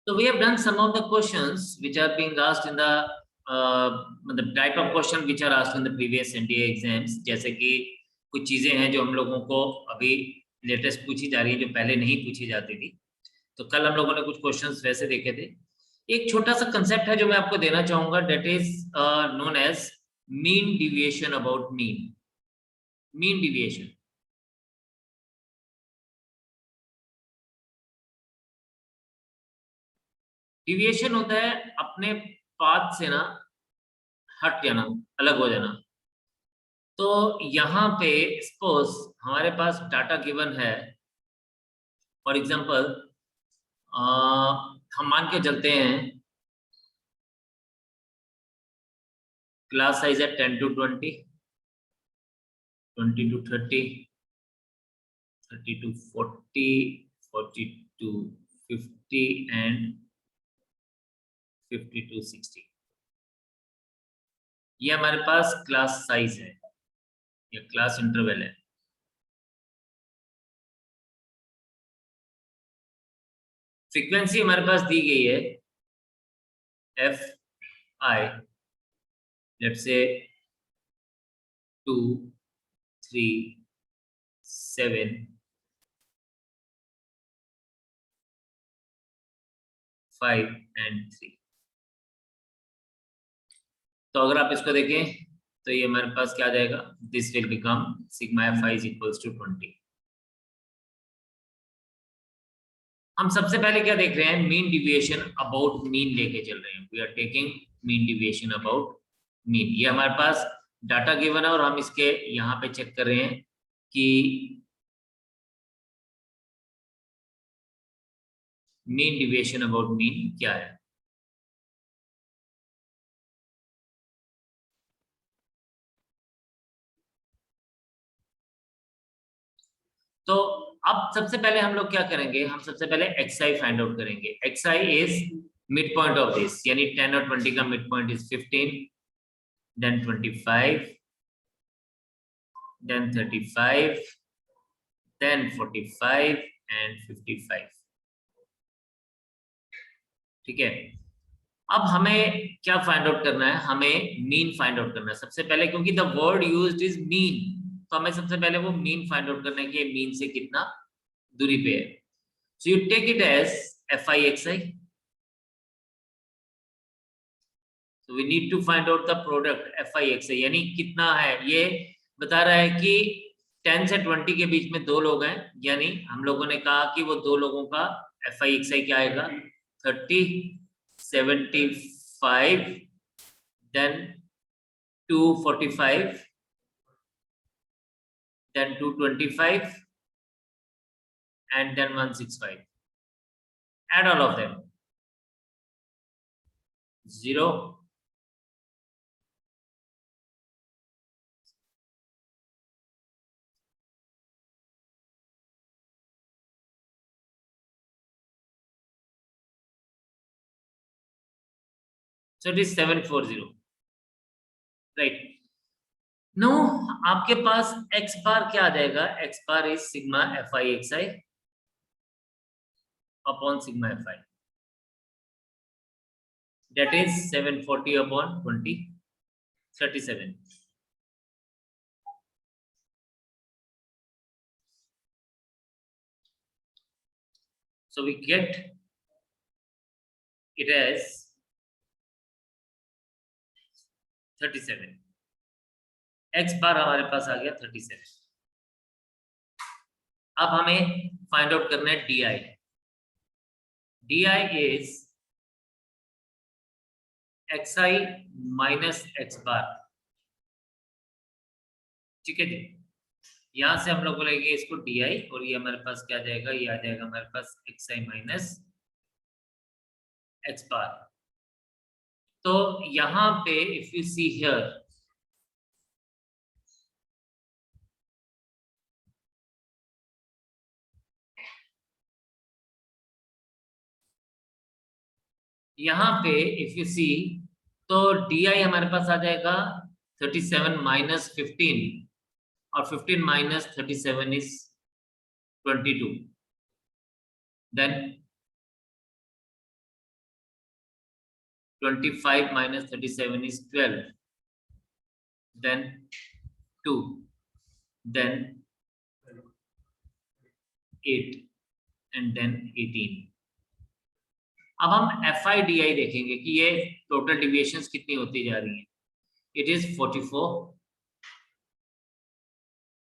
So we have done some of the questions which are being asked in the type of question which are asked in the previous NDA exams. जैसे कि कुछ चीजें हैं जो हम लोगों को अभी लेटेस्ट पूछी जा रही है जो पहले नहीं पूछी जाती थी। तो कल हम लोगों ने कुछ क्वेश्चंस वैसे देखे थे। एक छोटा सा कंसेप्ट है जो मैं आपको देना चाहूंगा, that is known as mean deviation about mean. Mean deviation, deviation होता है अपने पाथ से ना हट जाना, अलग हो जाना। तो यहाँ पे सपोज हमारे पास डाटा गिवन है, फॉर एग्जांपल हम मान के चलते हैं क्लास साइज है 10 to 20, 20 to 30, 30 to 40, 40 to 50 and 50 to 60। ये हमारे पास क्लास साइज है या क्लास इंटरवल है। फ्रीक्वेंसी हमारे पास दी गई है F I, let's say 2, 3, 7, 5 and 3। तो अगर आप इसको देखें तो ये हमारे पास क्या आ जाएगा, this will become sigma F i is equals to 20। हम सबसे पहले क्या देख रहे हैं, मीन डिविएशन अबाउट मीन लेके चल रहे हैं। We are taking mean deviation about mean. ये हमारे पास डाटा गिवन है और हम इसके यहाँ पे चेक कर रहे हैं कि मीन डिविएशन अबाउट मीन क्या है। तो अब सबसे पहले हम लोग क्या करेंगे, हम सबसे पहले xi फाइंड आउट करेंगे। xi is mid point of this, यानी 10 और 20 का mid point is 15, then 25, then 35, then 45 and 55। ठीक है, अब हमें क्या फाइंड आउट करना है, हमें मीन फाइंड आउट करना है सबसे पहले, क्योंकि the word used is mean. तो हमें सबसे पहले वो मीन फाइंड आउट करना है कि मीन से कितना दूरी पे है। So you take it as f I x i. So we need to find out the product FIX, यानी कितना है। ये बता रहा है कि 10 से 20 के बीच में दो लोग हैं, यानी हम लोगों ने कहा कि वो दो लोगों का FIXI क्या आएगा, 30, 75, then 245, then 225 and then 165. Add all of them, 0, so it is 740, right? No, आपके पास x बार क्या आ जाएगा, x bar is sigma F I x I upon sigma F I, that is 740 upon 20, 37। So we get it as 37। x बार हमारे पास आ गया 37। अब हमें find out करना है D I. D I is X I minus X bar. ठीक है जी, यहां से हम लोग बोलेंगे इसको डी आई, और ये हमारे पास क्या आ जाएगा, ये आ जाएगा हमारे पास एक्स आई माइनस एक्स बार। तो यहां पे इफ यू सी हियर, यहाँ पे इफ यू सी तो डी आई हमारे पास आ जाएगा 37 माइनस 15, और 15 minus 37 is 22, then 25 minus 37 is 12, then 2, then 8 and then 18. अब हम FIDI देखेंगे कि ये टोटल डिविएशंस कितनी होती जा रही है. It is 44,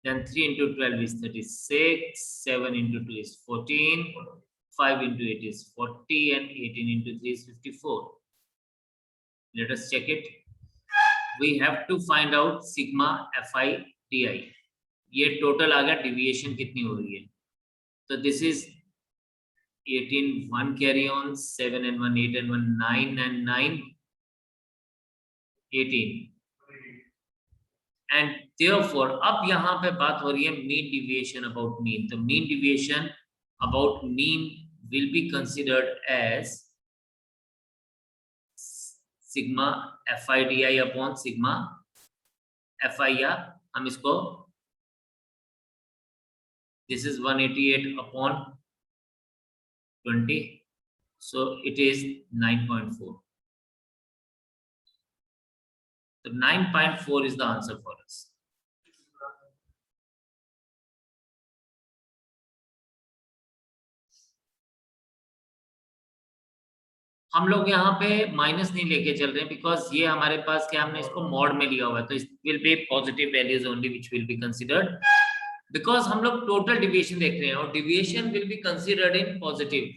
then 3 into 12 is 36, 7 into 2 is 14, 5 into 8 is 40 and 18 into 3 is 54. Let us check it. We have to find out sigma FIDI. ये टोटल आ गया, डिविएशन कितनी हो रही है. तो this is 18, 1 carry on, 7 and 1, 8 and 1, 9 and 9, 18. And therefore अब यहाँ पे बात हो रही है mean deviation about mean. तो mean deviation about mean will be considered as sigma FIDI upon sigma FI, या हम इसको this is 188 upon 20, so it is 9.4. So 9.4 is the answer for us. हम लोग यहाँ पे माइनस नहीं लेके चल रहे हैं बिकॉज ये हमारे पास क्या, हमने इसको मॉड में लिया हुआ है, तो it will B positive values only which will be considered, because हम लोग टोटल डिविएशन देख रहे हैं और deviation will be considered in positive.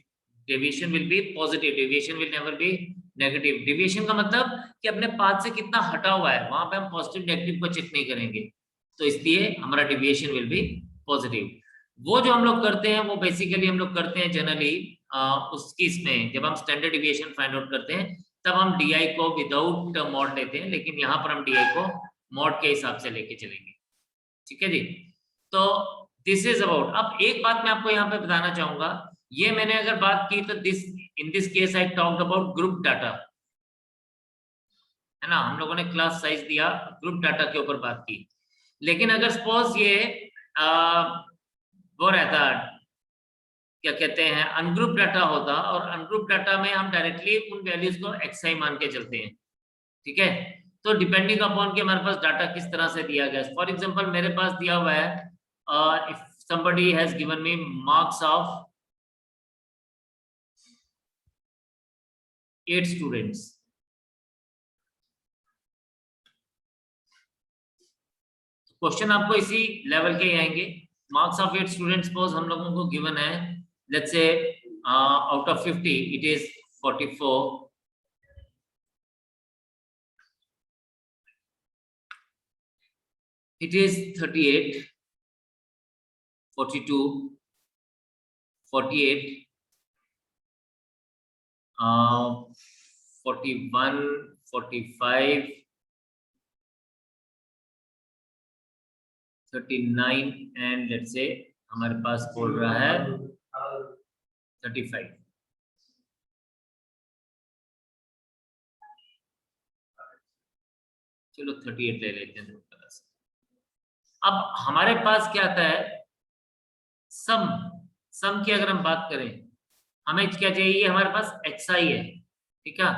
Deviation will be positive, deviation will never be negative. Deviation का मतलब कि अपने पाथ से कितना हटा हुआ है, वहां पे हम पॉजिटिव नेगेटिव को चेक नहीं करेंगे, तो इसलिए हमारा डिविएशन विल बी पॉजिटिव. वो जो हम लोग करते हैं वो बेसिकली हम लोग करते हैं जनरली उसकी इसमें जब हम स्टैंडर्ड डिविएशन फाइंड आउट करते हैं तब हम DI को विदाउट मॉड लेते हैं, लेकिन यहाँ पर हम DI को मॉड के हिसाब से लेके चलेंगे. ठीक है जी. तो दिस इज अबाउट. अब एक बात मैं आपको यहाँ पे बताना चाहूंगा, ये मैंने अगर बात की तो this in this case I talked about group data, है ना. हम लोगों ने क्लास साइज दिया, ग्रुप डाटा के ऊपर बात की. लेकिन अगर सपोज ये वो रहता, क्या कहते हैं, अनग्रुप डाटा होता, और अनग्रुप डाटा में हम डायरेक्टली उन वैल्यूज को XI मान के चलते हैं. ठीक है. तो डिपेंडिंग अपॉन कि हमारे पास डाटा किस तरह से दिया गया. फॉर एग्जांपल मेरे पास दिया हुआ है, if somebody has given me marks of 8 students, question आपको इसी लेवल के आएंगे. मार्क्स ऑफ 8 स्टूडेंट्स सपोज हम लोगों को गिवन है, let's say out of 50 it is 44, it is 38, 42, 48, 41, 45, 39 and let's say हमारे पास बोल रहा है 35. चलो 38 ले लेते हैं. अब हमारे पास क्या आता है, सम की अगर हम बात करें, हमें क्या चाहिए, हमारे पास XI है. ठीक है.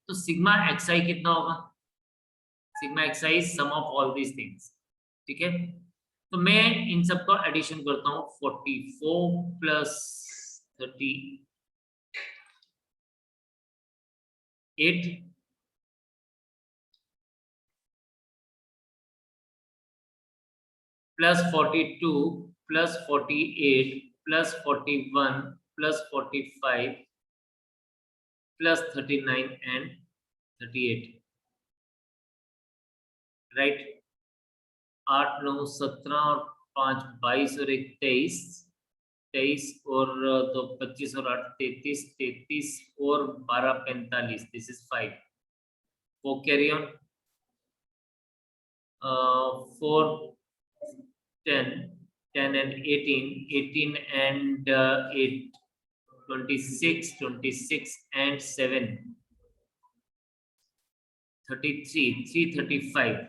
तो सिग्मा XI कितना होगा, sigma XI is sum of all these things. ठीक है. तो मैं इन सब का एडिशन करता हूं, 44 plus 38 plus 42 plus 48 plus 41 plus 45 plus 39 and 38. Right. 8, 9, 17 और 5, 22 और 1, 23, 23 और 2, 25 और 8, 33, 33 और 12, 45. This is 5. 4 carry on, 4, 10, 10 and 18, 18 and 8, 26, 26 and 7, 33, 335.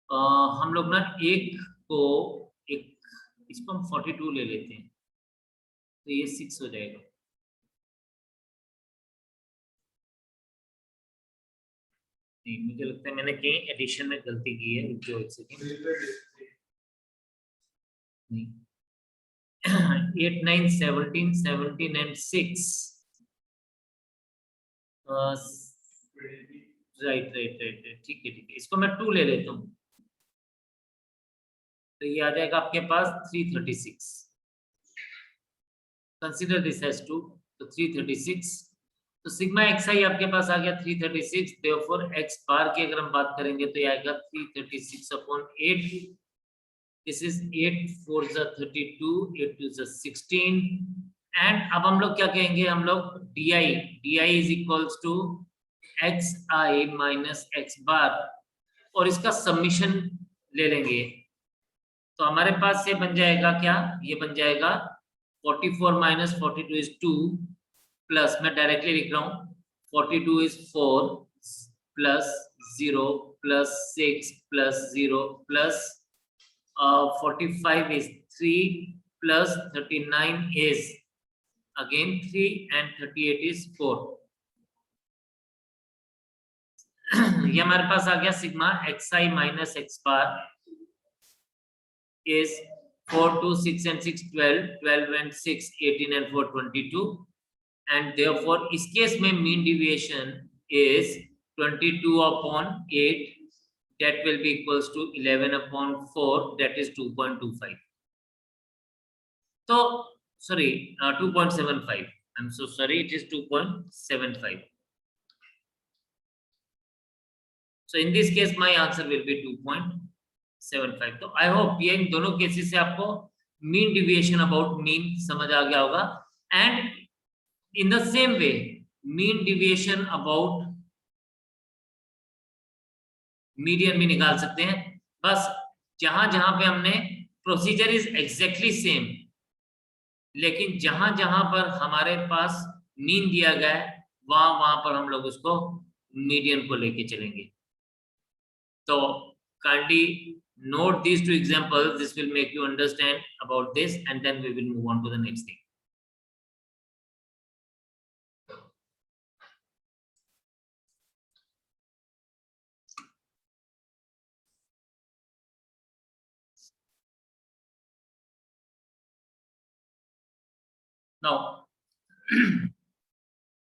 हम लोग ना एक इसको हम 42 ले लेते हैं, तो ये 6 हो जाएगा. नहीं, मुझे लगता है मैंने कहीं एडिशन में गलती की है, जो एक सेकंड। नहीं, 8 9 17 17 एंड 6, राइट राइट राइट, ठीक है ठीक है, इसको मैं 2 ले लेता हूँ, तो ये आ जाएगा आपके पास 336। कंसीडर दिस एज 2, तो 336, तो सिग्मा एक्स आई आपके पास आ गया 336। देयरफॉर एक्स बार की अगर हम बात करेंगे तो ये आएगा 336 अपॉन 8। दिस इज 8 4 जा 32, 8 2 जा 16। एंड अब हम लोग क्या कहेंगे, हम लोग di is equals to X I minus X bar, और इसका सबमिशन ले लेंगे। तो हमारे पास ये बन जाएगा क्या, ये बन जाएगा 44 माइनस 42 इज 2, प्लस मैं डायरेक्टली लिख रहा हूँ 42 is 4 plus 0 plus 6 plus 0 plus 45 is 3 plus 39 is again 3 and 38 is 4। ये हमारे पास आ गया sigma x I minus X bar is 4 2 6 and 6 12, 12 and 6 18 and 4 22, and therefore इस केस में mean deviation is 22 upon 8, that will be equals to 11 upon 4, that is 2.25. So sorry, 2.75, I'm so sorry, it is 2.75. So in this case my answer will be 2.75. तो I hope ये इन दोनों cases से आपको mean deviation about mean समझ आ गया होगा, and in the same way mean deviation about median भी निकाल सकते हैं। बस जहां जहां पे हमने प्रोसीजर इज एग्जैक्टली सेम, लेकिन जहां जहां पर हमारे पास मीन दिया गया है वहां पर हम लोग उसको मीडियन को लेके चलेंगे। तो kindly note these two examples, this will make you understand about this, and then we will move on to the next thing. Now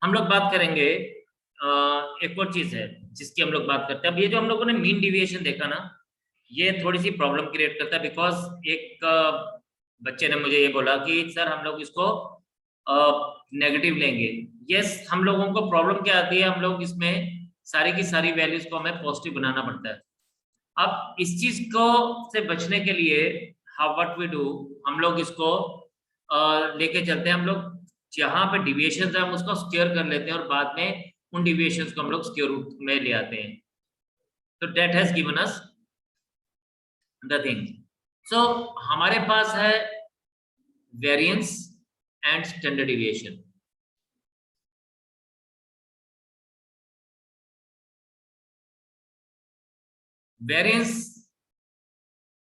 हम लोग बात करेंगे, एक और चीज है जिसकी हम लोग बात करते हैं। अब ये जो हम लोगों ने मीन डिविएशन देखा ना, ये थोड़ी सी प्रॉब्लम क्रिएट करता है, बिकॉज एक बच्चे ने मुझे ये बोला कि सर हम लोग इसको नेगेटिव लेंगे। यस, हम लोगों को प्रॉब्लम क्या आती है, हम लोग इसमें सारी की सारी वैल्यूज को हमें पॉजिटिव बनाना पड़ता है। अब इस चीज को से बचने के लिए हाउ व्हाट वी डू, हम लोग इसको लेके चलते हैं, हम लोग जहां पे डिविएशंस है हम उसको स्क्वायर कर लेते हैं और बाद में उन डिविएशंस को हम लोग स्क्वायर रूट में ले आते हैं। तो that has given us the thing. So हमारे पास है variance and standard deviation. Variance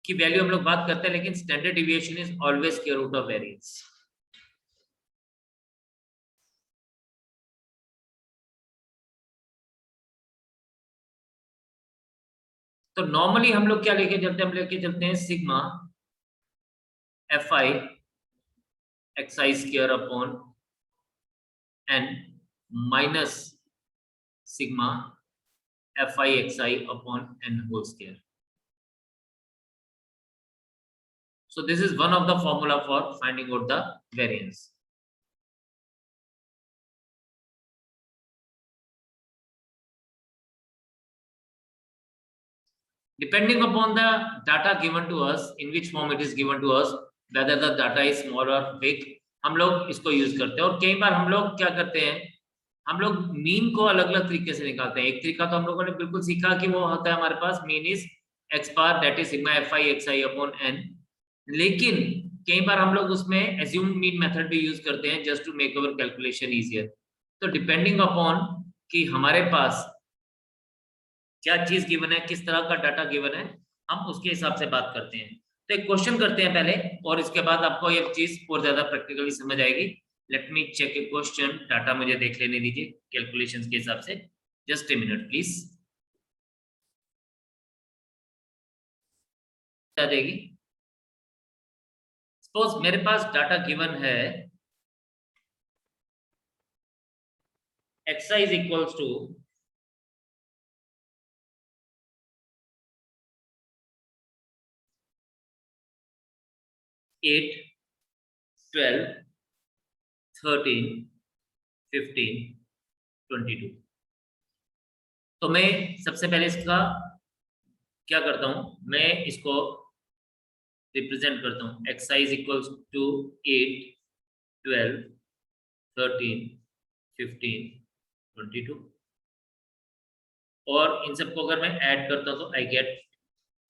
की वैल्यू हम लोग बात करते हैं, लेकिन standard deviation is always square root of variance. तो नॉर्मली हम लोग क्या लेके चलते हैं, हम लेके चलते हैं sigma F I x i square upon n minus sigma F I x I upon n whole square. So this is one of the formula for finding out the variance. Depending upon the data given to us, in which form it is given to us, whether the data is small or big, हम लोग इसको use करते हैं। और कई बार हम लोग क्या करते हैं, हम लोग मीन को अलग अलग तरीके से निकालते हैं। एक तरीका तो हम लोगों ने बिल्कुल सीखा कि वो होता है हमारे पास mean is X bar that is sigma F I x I upon N, लेकिन कई बार हम लोग उसमें एज्यूम्ड मीन मेथड भी यूज करते हैं just to make our calculation easier. तो डिपेंडिंग अपॉन कि हमारे पास क्या चीज गिवन है, किस तरह का डाटा गिवन है, हम उसके हिसाब से बात करते हैं। तो एक क्वेश्चन करते हैं पहले, और इसके बाद आपको ये चीज और ज्यादा प्रैक्टिकली समझ आएगी। लेट मी चेक ए क्वेश्चन, डाटा मुझे देख लेने दीजिए कैलकुलेशंस के हिसाब से, जस्ट ए मिनट प्लीज। आ जाएगी। सपोज मेरे पास डाटा गिवन है xi is equals to 8, 12, 13, 15, 22। तो मैं सबसे पहले इसका क्या करता हूं, मैं इसको रिप्रेजेंट करता हूं। xi is equals to 8, 12, 13, 15, 22 और इन सबको अगर मैं ऐड करता हूं तो I get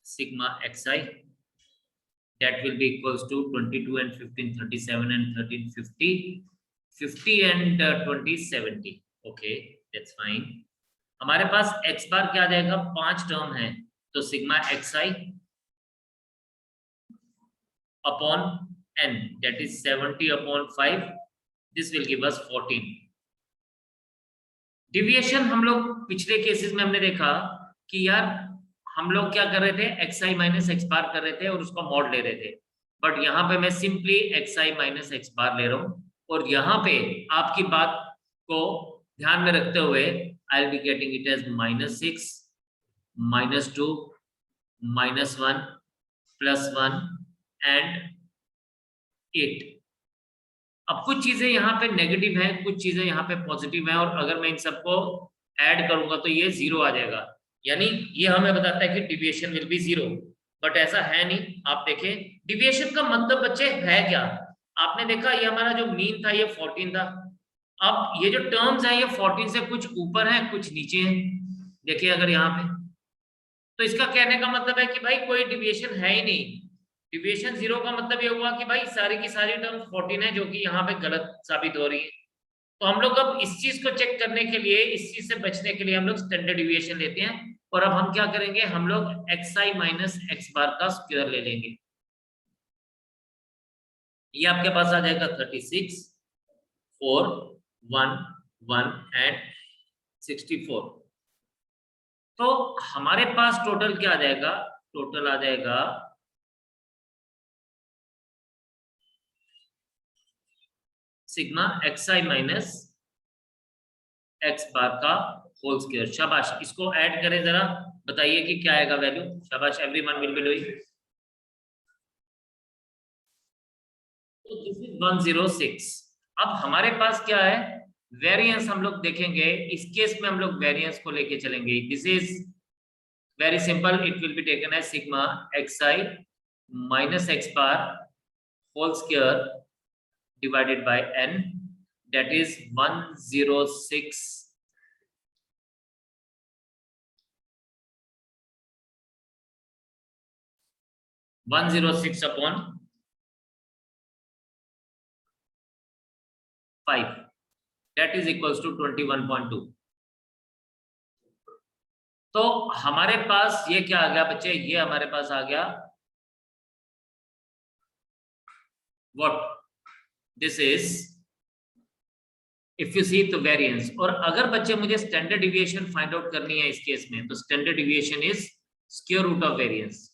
sigma xi that will be equals to 22 and 15 37 and 13 50 50 and 20 70। okay, that's fine। हमारे पास x बार क्या आ जाएगा, 5 टर्म है तो sigma xi upon n that is 70 upon 5, this will give us 14। Deviation हम लोग पिछले केसेस में हमने देखा कि यार हम लोग क्या कर रहे थे, xi माइनस x बार कर रहे थे और उसका मॉड ले रहे थे, बट यहाँ पे मैं सिंपली xi माइनस x बार ले रहा हूँ और यहाँ पे आपकी बात को ध्यान में रखते हुए I will be getting it as -6, -2, -1, +1 and 8। अब कुछ चीजें यहाँ पे नेगेटिव हैं, कुछ चीजें यहाँ पे पॉजिटिव हैं और अगर मैं इन सबको ऐड करूंगा तो ये 0 आ जाएगा, यानी ये हमें बताता है कि डिविएशन विल बी 0, बट ऐसा है नहीं। आप देखें डिविएशन का मतलब बच्चे है क्या, आपने देखा ये हमारा जो मीन था ये 14 था, अब ये जो टर्म्स है ये 14 से कुछ ऊपर है कुछ नीचे है, देखिए अगर यहाँ पे, तो इसका कहने का मतलब है कि भाई कोई डिविएशन है ही नहीं। डिविएशन 0 का मतलब ये हुआ कि भाई सारी की सारी टर्म 14 है जो कि यहाँ पे गलत साबित हो रही है। तो हम लोग अब इस चीज को चेक करने के लिए, इस चीज से बचने के लिए हम लोग स्टैंडर्ड डिविएशन लेते हैं और अब हम क्या करेंगे, हम लोग xi माइनस x बार का स्क्वायर ले लेंगे। ये आपके पास आ जाएगा 36, 4, 1, 1 एंड 64। तो हमारे पास टोटल क्या आ जाएगा, टोटल आ जाएगा सिग्मा xi माइनस x बार का होल स्क्वायर। शाबाश, इसको ऐड करें जरा, बताइए कि क्या आएगा वैल्यू। शाबाश, एवरीवन विल बी डूइंग। तो दिस इज 106। अब हमारे पास क्या है, वेरिएंस हम लोग देखेंगे, इस केस में हम लोग वेरिएंस को लेके चलेंगे। This is very simple, it will be taken as sigma xi minus x bar whole square divided by n, that is 106 upon 5, that is equals to 21.2। तो हमारे पास ये क्या आ गया बच्चे, ये हमारे पास आ गया what, this is if you see तो वेरिएंस। और अगर बच्चे मुझे स्टैंडर्ड डिविएशन फाइंड आउट करनी है इस केस में, तो standard deviation is square root of variance.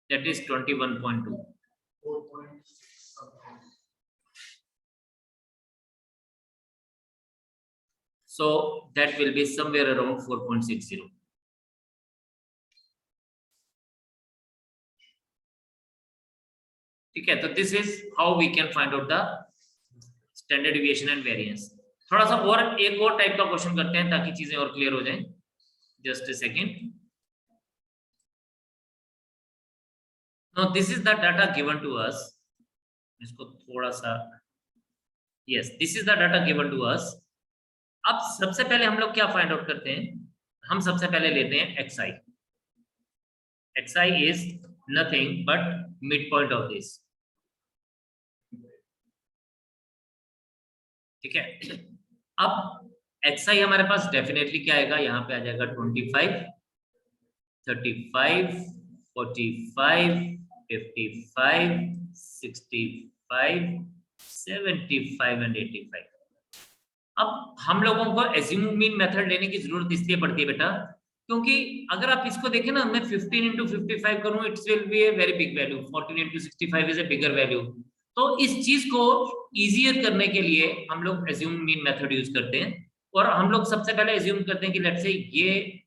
That is 21.2। so that will be somewhere around 4.60। ठीक है, तो this is how we can find out the standard deviation and variance. थोड़ा सा और एक और टाइप का क्वेश्चन करते हैं ताकि चीजें और क्लियर हो जाएं। Just a second. Now this is the data given to us. इसको थोड़ा सा, yes, this is the data given to us. अब सबसे पहले हम लोग क्या फाइंड आउट करते हैं, हम सबसे पहले लेते हैं xi। xi is nothing but mid point of this. ठीक है, अब xi हमारे पास डेफिनेटली क्या आएगा, यहाँ पे आ जाएगा 25, 35, 45, 55, 65, 75 एंड 85। अब हम लोगों को एज्यूम मीन मेथड लेने की जरूरत इसलिए पड़ती है बेटा, क्योंकि अगर आप इसको देखें ना, मैं 15 into 55 करूं, it's will be a very big value, 14 into 65 is a bigger value. तो इस चीज को इजियर करने के लिए हम लोग एज्यूम मीन मेथड यूज करते हैं, और हम लोग सबसे पहले एज्यूम करते हैं कि लेट्स से ये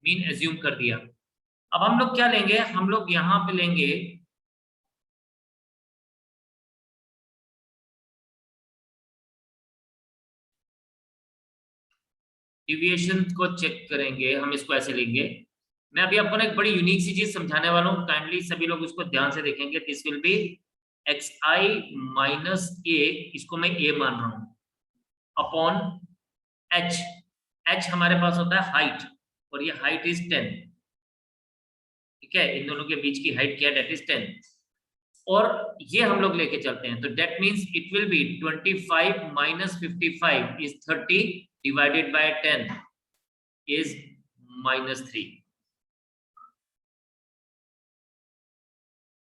मीन एज्यूम कर दिया। अब हम लोग क्या लेंगे, हम लोग यहां पे लेंगे डिविएशन को चेक करेंगे, हम इसको ऐसे लेंगे। मैं अभी आपको ना एक बड़ी यूनिक सी चीज समझाने वाला हूँ, काइंडली सभी लोग उसको ध्यान से देखेंगे। This will be xi minus A, इसको मैं a मान रहा हूं, अपॉन h। h हमारे पास होता है हाइट, और ये हाइट इज 10, ठीक है। इन दोनों के बीच की हाइट क्या है, डेट इज 10, और ये हम लोग लेके चलते हैं। तो that means it will be 25 minus 55 is 30 divided by 10 is -3।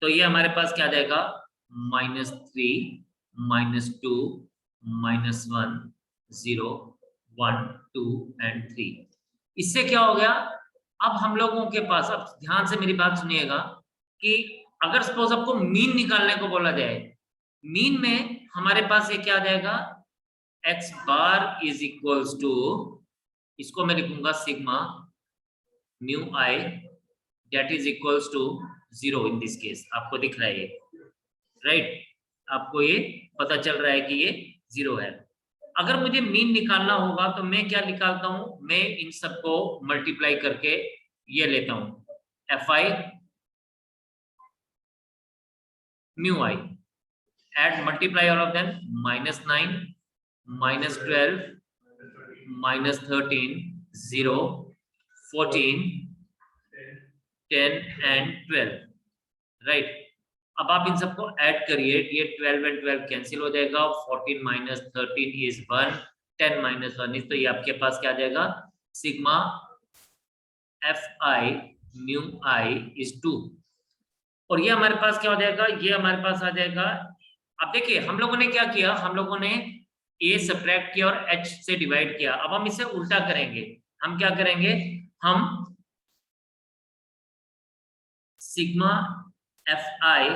तो ये हमारे पास क्या आ जाएगा, -3 -2 -1 0 1 2 एंड 3। इससे क्या हो गया, अब हम लोगों के पास, अब ध्यान से मेरी बात सुनिएगा, कि अगर सपोज आपको मीन निकालने को बोला जाए, मीन में हमारे पास ये क्या आ जाएगा, x bar is equals to, इसको मैं लिखूंगा sigma mu i, that is equals to 0 in this case. आपको दिख रहा है ये, राइट, आपको ये पता चल रहा है कि ये 0 है। अगर मुझे मीन निकालना होगा तो मैं क्या निकालता हूं, मैं इन सबको मल्टीप्लाई करके ये लेता हूं fi mu i, add multiply all of them, -9 -12 -13 0 14 10 and 12, right. अब आप इन सबको ऐड करिए, ये 12 एंड 12 कैंसिल हो जाएगा, 14 माइनस 13 इज 1, 10 माइनस 1 इज, तो ये आपके पास क्या आ जाएगा, sigma F i mu I is 2। और ये हमारे पास क्या हो जाएगा, ये हमारे पास आ जाएगा। अब देखिए हम लोगों ने क्या किया, हम लोगों ने a सब्ट्रैक्ट किया और h से डिवाइड किया। अब हम इसे उल्टा करेंगे, हम क्या करेंगे, हम सिग्मा एफ आई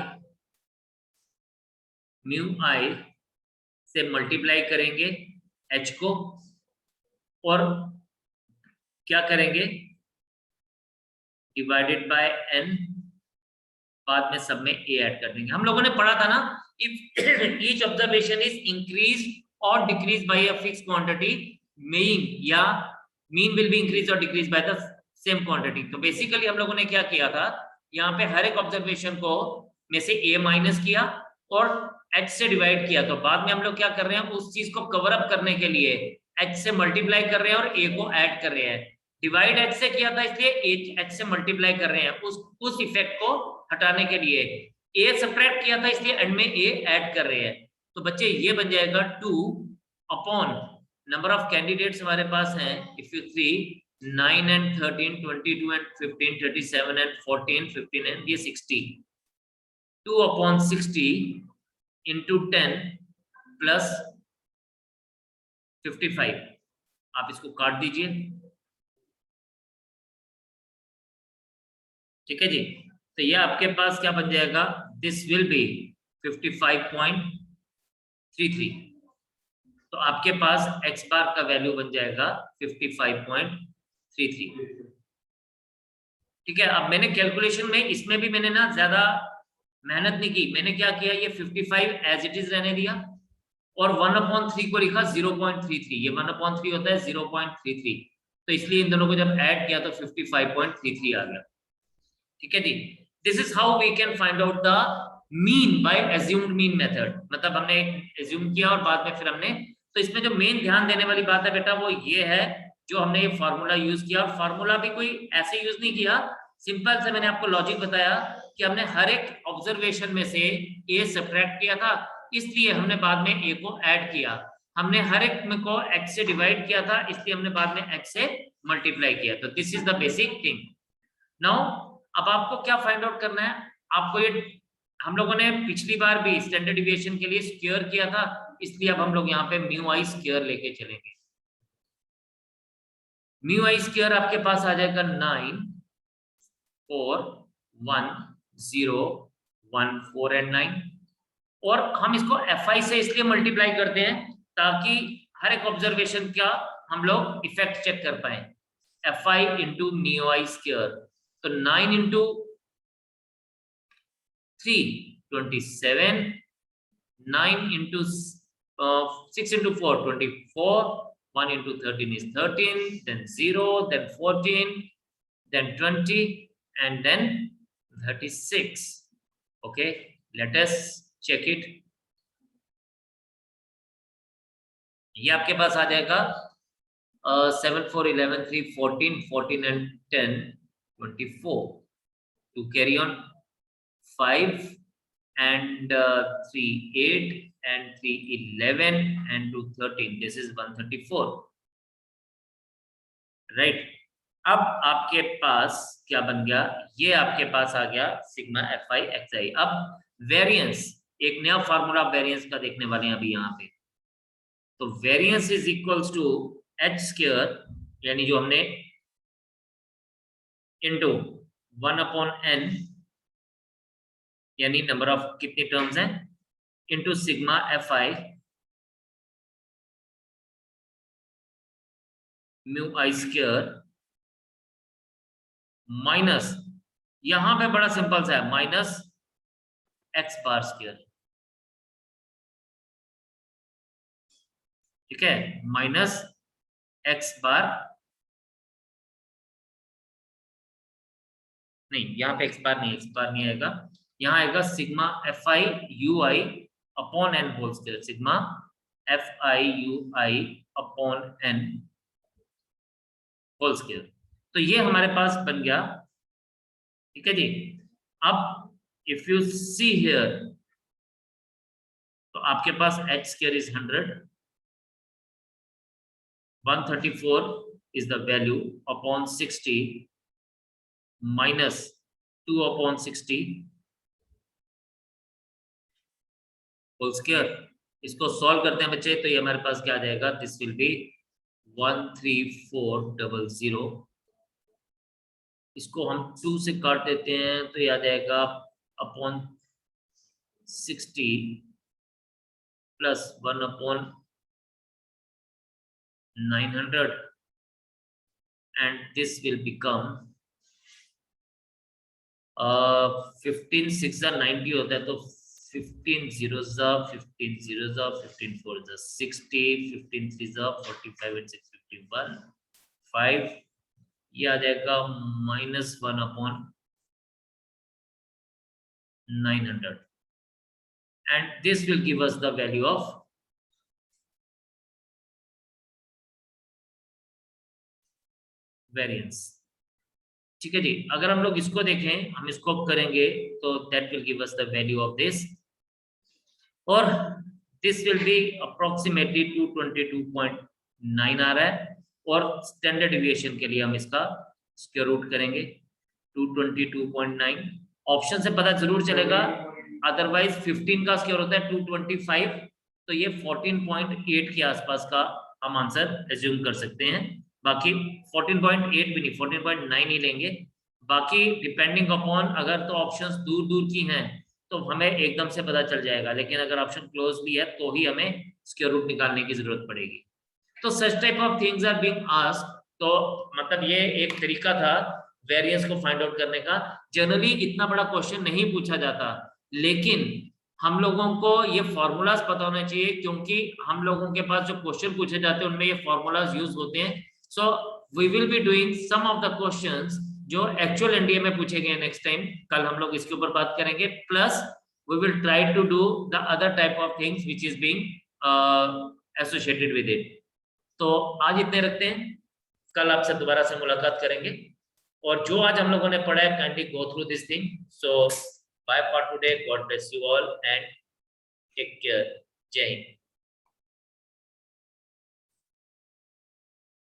म्यू आई से मल्टीप्लाई करेंगे h को, और क्या करेंगे, डिवाइडेड बाय n, बाद में सब में a ऐड कर देंगे। हम लोगों ने पढ़ा था ना, if each observation is increase और decrease by a fix quantity, mean या मीन विल बी इंक्रीज और decrease by the same quantity. तो बेसिकली हम लोगों ने क्या किया था, यहाँ पे हर एक ऑब्जर्वेशन को में से a माइनस किया और h से डिवाइड किया। तो बाद में हम लोग क्या कर रहे हैं, उस चीज को कवर अप करने के लिए h से मल्टीप्लाई कर रहे हैं और a को ऐड कर रहे हैं। डिवाइड h से किया था इसलिए h से मल्टीप्लाई कर रहे हैं, उस इफेक्ट को हटाने के लिए। a सब्ट्रैक्ट किया था इसलिए एंड में a ऐड कर रहे हैं। तो बच्चे ये बन जाएगा 2 अपॉन नंबर ऑफ कैंडिडेट्स हमारे पास हैं, if you C 9 and 13 22 and 15 37 and 14 15 and ये 60, 2 upon 60 into 10 plus 55। आप इसको काट दीजिए, ठीक है जी। तो ये आपके पास क्या बन जाएगा, दिस विल बी 55.33। तो आपके पास x बार का वैल्यू बन जाएगा 55.33, ठीक है। अब मैंने कैलकुलेशन में, इसमें भी मैंने ना ज्यादा मेहनत नहीं की, मैंने क्या किया, ये 55 एज इट इज रहने दिया और 1/3 को लिखा 0.33। ये 1/3 होता है 0.33, तो इसलिए इन दोनों को जब ऐड किया तो 55.33 आ गया, ठीक है जी। This is how we can find out the mean by assumed mean method. मतलब हमने एज्यूम किया और बाद में फिर हमने, तो इसमें जो मेन ध्यान देने वाली बात है बेटा वो ये है, जो हमने ये फार्मूला यूज किया, और फार्मूला भी कोई ऐसे यूज नहीं किया, सिंपल से मैंने आपको लॉजिक बताया कि हमने हर एक ऑब्जर्वेशन में से a सब्ट्रैक्ट किया था, इसलिए हमने बाद में a को ऐड किया। हमने हर एक में को x से डिवाइड किया था, इसलिए हमने बाद में x से मल्टीप्लाई किया। तो this is the basic thing. Now अब आपको क्या फाइंड आउट करना है, आपको ये हम लोगों ने पिछली बार भी स्टैंडर्ड डिविएशन के लिए स्क्वायर किया था, इसलिए अब हम लोग यहाँ पे म्यू आई स्क्वायर लेके चलेंगे। म्यू आई स्क्वायर आपके पास आ जाएगा 9 4 1 0 1 4 एंड 9, और हम इसको fi से इसलिए मल्टीप्लाई करते हैं ताकि हर एक ऑब्जर्वेशन का हम लोग इफेक्ट चेक कर पाए। fi into mu i square, तो 9 into 3 27, 9 into 6 into 4 24, 1 into 13 is 13, then 0, then 14, then 20, and then 36. Okay, let us check it. ये आपके पास आ जाएगा 7 4 11 3 14 14 and 10 24. To carry on 5 and 3 8 and 3 11 and 2 13. This is 134, right? अब आपके पास क्या बन गया, ये आपके पास आ गया सिग्मा एफ आई एक्स आई। अब वेरिएंस, एक नया फार्मूला वेरिएंस का देखने वाले हैं अभी यहाँ पे। तो variance is equals to h square, यानी जो हमने इनटू 1/n, यानी नंबर ऑफ कितनी टर्म्स हैं, into sigma F i mu i square minus, यहां पे बड़ा सिंपल सा है, माइनस एक्स बार स्क्वायर। ठीक है, माइनस एक्स बार, नहीं यहाँ पे एक्स बार नहीं, एक्स बार नहीं आएगा, यहाँ आएगा sigma F i u i upon n whole square, sigma F i u i upon n whole square. तो ये हमारे पास बन गया। ठीक है जी, अब इफ यू सी हियर, तो आपके पास H square is 100, 134 is the value upon 60 minus 2/60 whole square. इसको सॉल्व करते हैं बच्चे, तो ये हमारे पास क्या आ जाएगा, दिस विल बी 13400। इसको हम 2 से काट देते हैं, तो ये आ जाएगा upon 60 plus 1/900, and this will become 15 6 90 होता है, तो 15 zeros are 15 zeros are 15 4s are 60, 15 3s are 45 and 6 51 5, ये आ जाएगा -1/900, and this will give us the value of variance. ठीक है जी, अगर हम लोग इसको देखें, हम इसको करेंगे, तो that will give us the value of this, और दिस विल बी अप्रोक्सीमेटली 222.9 आ रहा है, और स्टैंडर्ड डिविएशन के लिए हम इसका स्क्वायर रूट करेंगे 222.9। ऑप्शन से पता जरूर चलेगा, अदरवाइज 15 का स्क्वायर होता है 225, तो ये 14.8 के आसपास का हम आंसर एज्यूम कर सकते हैं। बाकी 14.8 भी नहीं, 14.9 ही लेंगे। बाकी डिपेंडिंग अपॉन, अगर तो ऑप्शंस दूर दूर की हैं तो हमें एकदम से पता चल जाएगा, लेकिन अगर ऑप्शन क्लोज भी है तो ही हमें स्क्वायर रूट निकालने की जरूरत पड़ेगी। तो such type of things are being asked, तो मतलब ये एक तरीका था वेरिएंस को फाइंड आउट करने का। जनरली इतना बड़ा क्वेश्चन नहीं पूछा जाता, लेकिन हम लोगों को ये फॉर्मूलाज पता होना चाहिए, क्योंकि हम लोगों के पास जो क्वेश्चन पूछे जाते हैं उनमें ये फॉर्मूलाज यूज होते हैं। So we will be doing some of the questions जो एक्चुअल एनडीए में पूछे गए नेक्स्ट टाइम, कल हम लोग इसके ऊपर बात करेंगे, plus we will try to do the other type of things which is being associated with it। तो आज इतने रखते हैं, कल आपसे दोबारा से मुलाकात करेंगे, और जो आज हम लोगों ने पढ़ा है kindly go through this thing. So bye for today, God bless you all and take care, जय हिंद।